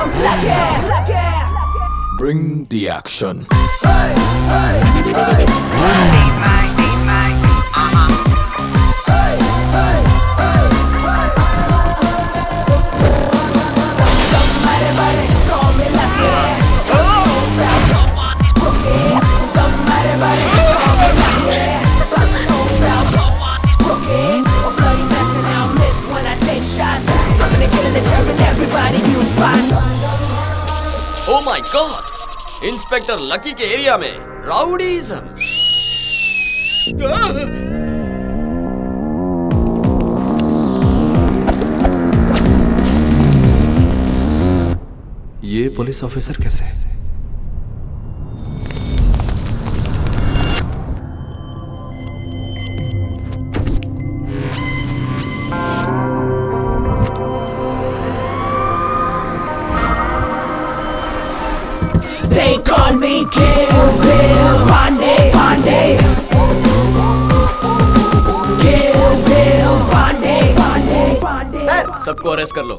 comes Lucky. Bring the action. Oh my God! Inspector lucky के area में राउडीज़म। ये police officer कैसे है? They call me Kill Bill Pandey. Kill Bill Pandey. Sir, सबको arrest कर लो।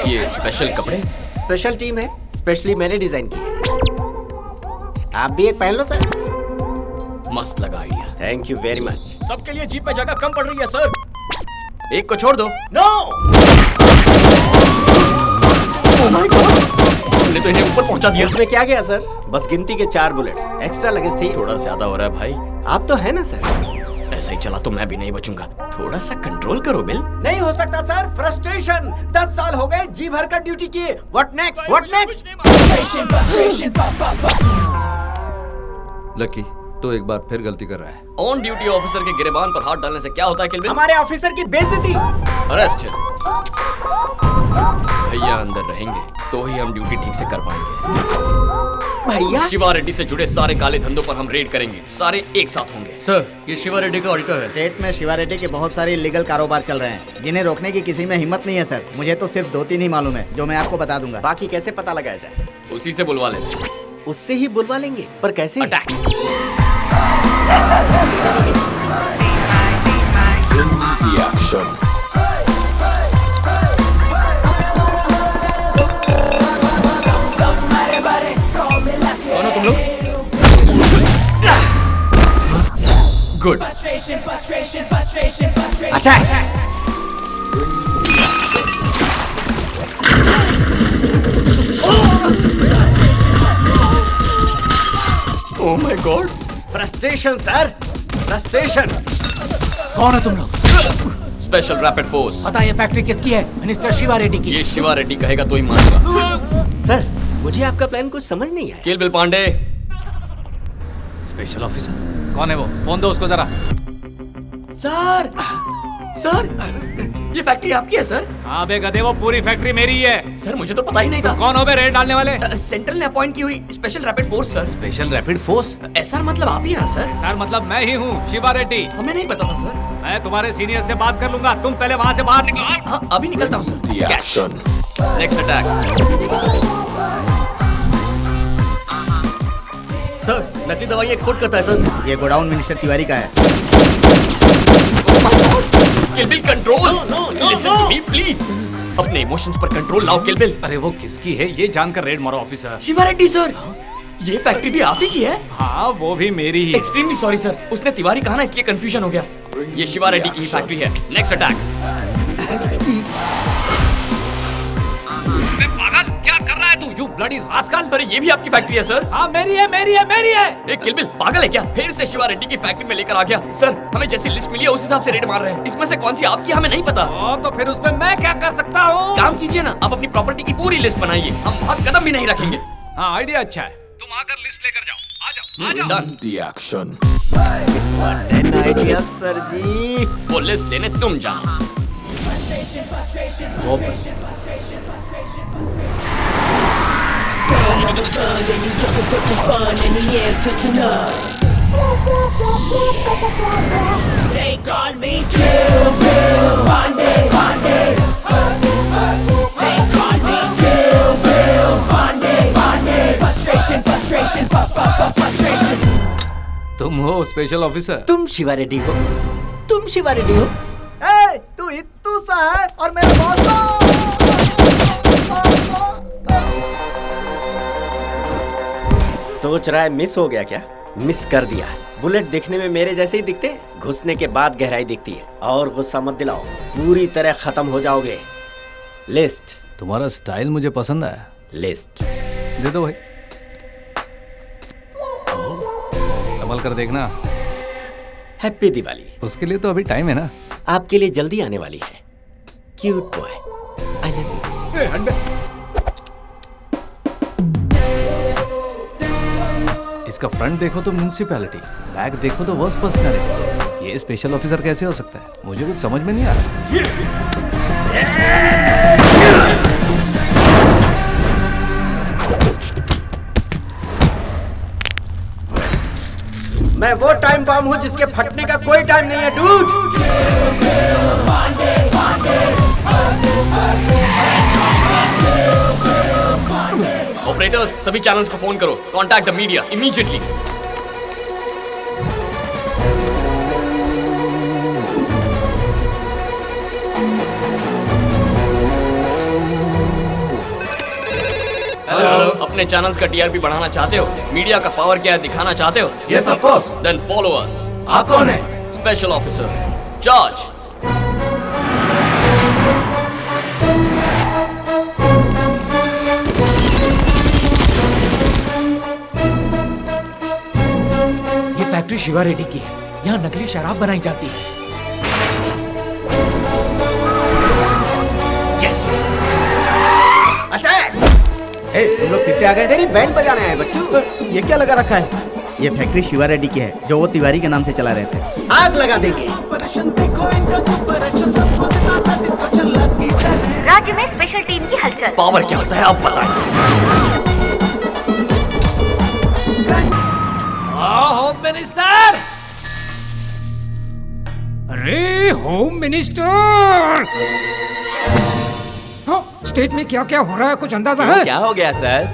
ये स्पेशल कपड़े? स्पेशल टीम है, स्पेशली मैंने डिजाइन की है। आप भी एक पहन लो सर। मस्त लगा idea. Thank you very much. सबके लिए जीप में जगह कम पड़ रही है सर। एक को छोड़ दो। नो! Oh my God! तुमने तो इन्हें ऊपर पहुंचा दिया। इसमें क्या गया सर? बस गिनती के 4 बुलेट्स। एक्स्ट्रा लगेज थी। थोड़ा ज्यादा हो रहा है भाई। आप तो है ना सर? ऐसे ही चला तो मैं भी नहीं बचूंगा। थोड़ा सा कंट्रोल करो बिल। नहीं हो सकता सर, फ्रस्ट्रेशन। 10 साल हो गए जी भर कर ड्यूटी किए। What next? What next? Lucky तो एक बार फिर गलती कर रहा है। ऑन ड्यूटी ऑफिसर के गिरेबान पर हाथ डालने से क्या होता है किल बिल? हमारे ऑफिसर की बेइज्जती। अरेस्ट भैया अंदर रहेंगे तो ही हम ड्यूटी ठीक से कर पाएंगे। भैया शिवा रेड्डी से जुड़े सारे काले धंधों पर हम रेड करेंगे। सारे एक साथ होंगे। सर, ये शिवा रेड्डी का ऑडिटर है। स्टेट में शिवा रेड्डी के बहुत सारे इलीगल कारोबार चल रहे हैं जिन्हें रोकने की किसी में हिम्मत नहीं है सर। मुझे तो सिर्फ 2-3 ही मालूम है जो मैं आपको बता दूंगा। बाकी कैसे पता लगाया जाए? उसी से बुलवा लेंगे। उससे ही बुलवा लेंगे, पर कैसे? अटैक। The action. कौन हो तुम लोग? Good. Attack. Oh my God! Frustration sir, frustration. कौन है तुम लोग? Special rapid force. पता है ये फैक्ट्री किसकी है? मिनिस्टर शिवा रेड्डी की। ये शिवा रेड्डी कहेगा तो ही मानूंगा। सर, मुझे आपका प्लान कुछ समझ नहीं आया। किल बिल पांडे। स्पेशल ऑफिसर कौन है वो? फोन दो उसको जरा। सर, सर, ये फैक्ट्री आपकी है सर? हाँ बे गधे, वो पूरी फैक्ट्री मेरी है। सर मुझे तो पता ही नहीं था। कौन हो बे रेड डालने वाले? सेंट्रल ने अपॉइंट की हुई special rapid force sir. Special rapid force? ऐसा मतलब आप ही हैं सर? सर मतलब मैं ही हूँ, शिवा रेड्डी। हमें नहीं पता था सर। मैं तुम्हारे सीनियर से बात कर लूंगा, तुम पहले वहाँ से बाहर निकलो। हाँ, अभी निकलता हूँ sir. The action. Next attack. Sir, नकली दवाई एक्सपोर्ट करता है सर। ये गोडाउन मिनिस्टर तिवारी का है। Kill bill control. Listen to me please. अपने इमोशंस पर कंट्रोल लाओ किल बिल। अरे वो किसकी है ये जानकर रेड मारो ऑफिसर। शिवा रेड्डी सर, ये फैक्ट्री भी आप ही की है? हाँ वो भी मेरी ही। एक्सट्रीमली सॉरी सर, उसने तिवारी कहा ना इसलिए कंफ्यूजन हो गया। ये शिवा रेड्डी की ही फैक्ट्री है। Next attack. पागल, क्या कर रहा है तू? You bloody rascal. अरे ये भी आपकी फैक्ट्री है सर? हाँ मेरी है, मेरी है, मेरी है। एक किल बिल पागल है क्या? फिर से शिवा रेड्डी की फैक्ट्री में लेकर आ गया। सर हमें जैसी लिस्ट मिली है उस हिसाब से रेड मार रहे हैं। इसमें से कौन सी आपकी हमें नहीं पता। तो फिर उसमें मैं क्या कर सकता हूँ? काम कीजिए ना, आप अपनी प्रॉपर्टी की पूरी लिस्ट बनाइए। हम वहाँ कदम भी नहीं रखेंगे। हाँ आइडिया अच्छा है। तुम आकर लिस्ट लेकर जाओ। आ जाओ, आ जाओ। Done. The action. An idea sir जी। वो लिस्ट लेने तुम जाओ। They call me Kill Bill Pandey. They call me Kill Bill Pandey. Frustration, frustration. तुम हो स्पेशल ऑफिसर? तुम शिवा रेड्डी हो? तुम शिवा रेड्डी हो? ए, तू इत्तू सा है और मेरा बॉस सोच रहा है मिस हो गया क्या? मिस कर दिया। बुलेट दिखने में मेरे जैसे ही दिखते, घुसने के बाद गहराई दिखती है। और गुस्सा मत दिलाओ, पूरी तरह खत्म हो जाओगे। लिस्ट। तुम्हारा स्टाइल मुझे पसंद आया। लिस्ट दे दो भाई, संभल कर देखना। हैप्पी दिवाली। उसके लिए तो अभी टाइम है ना। आपके लिए जल्दी आने वाली है। Cute boy, I love you. इसका फ्रंट देखो तो म्युनिसिपैलिटी, बैक देखो तो वर्स्ट पर्सनल। ये स्पेशल ऑफिसर कैसे हो सकता है? मुझे कुछ समझ में नहीं आ रहा। मैं वो टाइम बम हूँ जिसके फटने का कोई टाइम नहीं है डूड। ऑपरेटर्स, सभी चैनल्स को फोन करो। Contact the media immediately. Hello, अपने चैनल्स का टीआरपी बढ़ाना चाहते हो? मीडिया का पावर क्या है दिखाना चाहते हो? Yes of course. Then follow us. आप कौन है? Special officer charge. ये फैक्ट्री शिवा रेड्डी की है। यहाँ नकली शराब बनाई जाती है। यस। तुम लोग फिर से आ गए? तेरी बैंड बजाने आए बच्चों। ये क्या लगा रखा है? ये फैक्ट्री शिवा रेड्डी की है, जो वो तिवारी के नाम से चला रहे थे। आग लगा देंगे। राज्य में स्पेशल टीम की हलचल। पावर क्या होता है आप बताएं। Home minister! अरे होम मिनिस्टर! स्टेट में क्या क्या हो रहा है, कुछ अंदाजा है? क्या हो गया सर?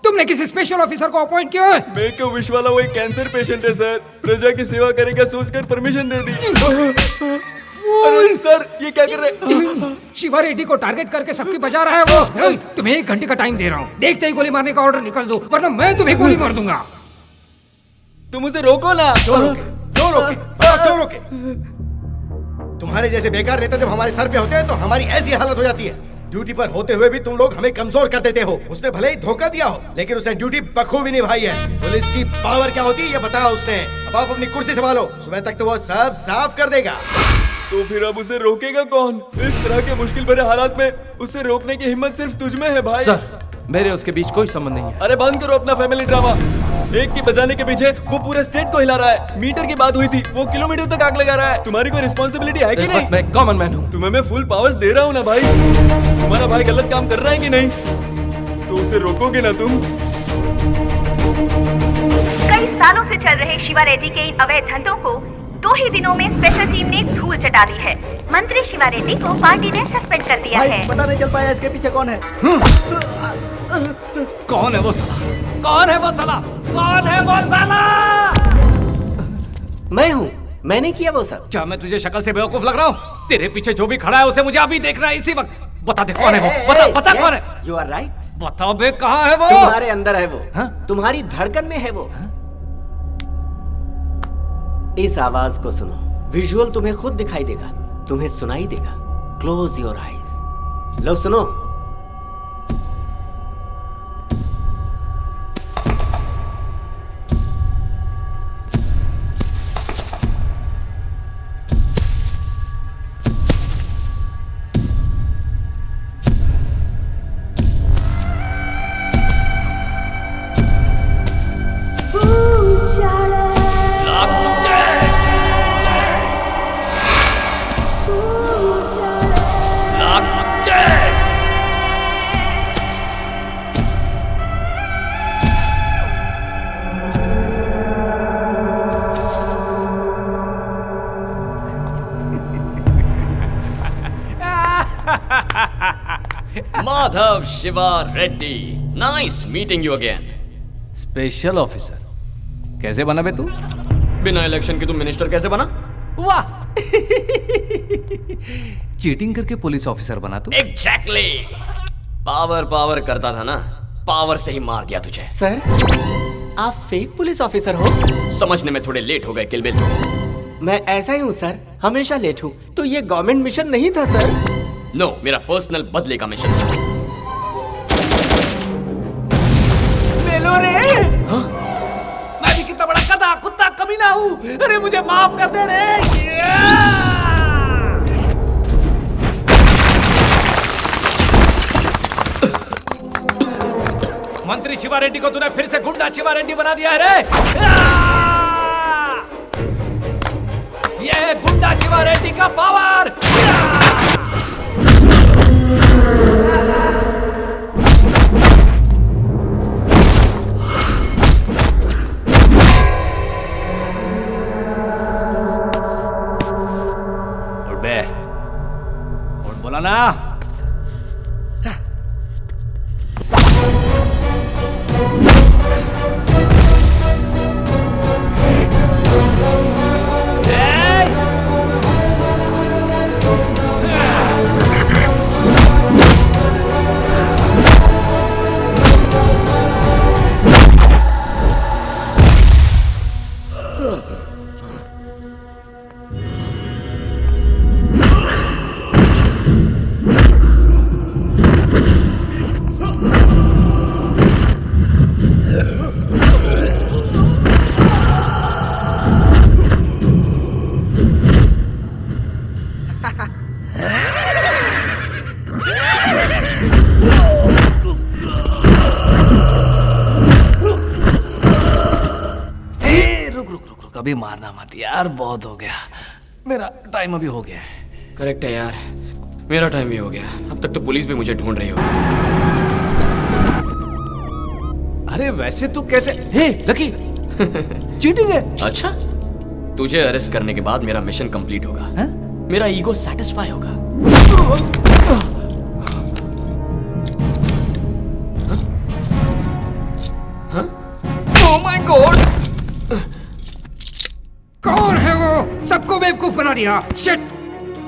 तुमने किसी स्पेशल ऑफिसर को अपॉइंट किया है? मैं क्यों विश वाला वो एक कैंसर पेशेंट है सर। प्रजा की सेवा करेगा सोचकर परमिशन दे दी। अरे सर ये क्या कर रहे? शिवा रेड्डी को टारगेट करके सबकी बजा रहा है वो। तुम्हें 1 घंटे का टाइम दे रहा हूँ, देखते ही गोली मारने का ऑर्डर निकल दो, वरना मैं तुम्हें गोली मार दूंगा। तुम उसे रोको ना। क्यों रोके? तुम्हारे जैसे बेकार नेता जब हमारे सर पे होते हैं तो हमारी ऐसी हालत हो जाती है। ड्यूटी पर होते हुए भी तुम लोग हमें कमजोर कर देते हो। उसने भले ही धोखा दिया हो, लेकिन उसने ड्यूटी बखूबी निभाई है। पुलिस की पावर क्या होती है ये बताया उसने। अब आप अपनी कुर्सी संभालो, सुबह तक तो वो सब साफ कर देगा। तो फिर अब उसे रोकेगा कौन? इस तरह के मुश्किल भरे हालात में उसे रोकने की हिम्मत सिर्फ तुझ में है भाई। सर, मेरे उसके बीच कोई संबंध नहीं है। अरे बंद करो अपना फैमिली ड्रामा। एक की बजाने के पीछे वो पूरे स्टेट को हिला रहा है। मीटर की बात हुई थी, वो किलोमीटर तक आग लगा रहा है। तुम्हारी कोई रिस्पॉन्सिबिलिटी है कि इस नहीं? वक्त मैं कॉमन मैन हूँ। तुम्हें मैं फुल पावर्स दे रहा हूँ ना भाई। तुम्हारा भाई गलत काम कर रहा है कि नहीं? तो उसे रोकोगे ना तुम? कई सालों से चल रहे शिवा रेड्डी के इन अवैध धंधों को 2 ही दिनों में स्पेशल टीम ने धूल चटा दी है। मंत्री शिवा रेड्डी को पार्टी ने सस्पेंड कर दिया है। पता नहीं चल पाया इसके पीछे कौन है। कौन है वो साला? कौन है वो साला? कौन है वो साला? मैं हूँ, मैंने किया वो सब। क्या मैं तुझे शक्ल से बेवकूफ लग रहा हूँ? तेरे पीछे जो भी खड़ा है उसे मुझे अभी देखना है, इसी वक्त। बता दे कौन है वो? बता कौन है? You are right. बताओ बे, कहाँ है वो? तुम्हारे अंदर है वो। हाँ? तुम्हारी धड़कन में है वो। इस आवाज को सुनो। विजुअल तुम्हें खुद दिखाई देगा, तुम्हें सुनाई देगा। Close your eyes. लो सुनो। Madhav Shiva Reddy, nice meeting you again. Special officer कैसे बना बे तू? बिना इलेक्शन के तुम मिनिस्टर कैसे बना? वाह! चीटिंग करके पुलिस ऑफिसर बना तू? एग्जैक्टली। पावर करता था ना, पावर से ही मार दिया तुझे। सर, आप फेक पुलिस ऑफिसर हो? समझने में थोड़े लेट हो गए किल बिल। मैं ऐसा ही हूँ सर, हमेशा लेट हूँ। तो ये गवर्नमेंट मिशन नहीं था सर? नो, मेरा पर्सनल बदले का मिशन था। मेलो रे! मैं भी कितना बड़ा गधा कुत्ता कमीना हूँ। अरे मुझे माफ कर दे रे। मंत्री शिवा रेड्डी को तूने फिर से गुंडा शिवा रेड्डी बना दिया है रे। ये है गुंडा शिवा रेड्डी का पावर। उठ बे, उठ बोला ना। कभी मारना मत यार, बहुत हो गया। मेरा टाइम अभी हो गया है। करेक्ट है यार, मेरा टाइम भी हो गया। अब तक तो पुलिस भी मुझे ढूंढ रही होगी। अरे वैसे तू कैसे? हे लकी, चीटिंग है। अच्छा, तुझे अरेस्ट करने के बाद मेरा मिशन कंप्लीट होगा। है? मेरा ईगो सेटिस्फाई होगा। Oh my God! कौन है वो? सबको बेवकूफ बना दिया। शिट!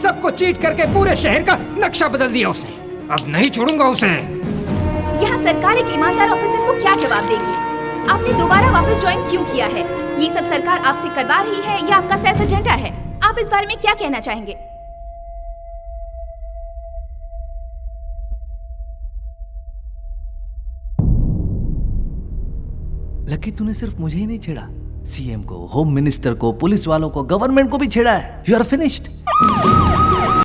सबको चीट करके पूरे शहर का नक्शा बदल दिया उसने। अब नहीं छोड़ूंगा उसे। यहाँ सरकार एक ईमानदार ऑफिसर को क्या जवाब देगी? आपने दोबारा वापस ज्वाइन क्यों किया है? ये सब सरकार आपसे करवा रही है या आपका सेल्फ एजेंडा है? आप इस बारे में क्या कहना चाहेंगे? लकी, तूने सिर्फ मुझे ही नहीं छेड़ा, सीएम को, होम मिनिस्टर को, पुलिस वालों को, गवर्नमेंट को भी छेड़ा है। You are finished.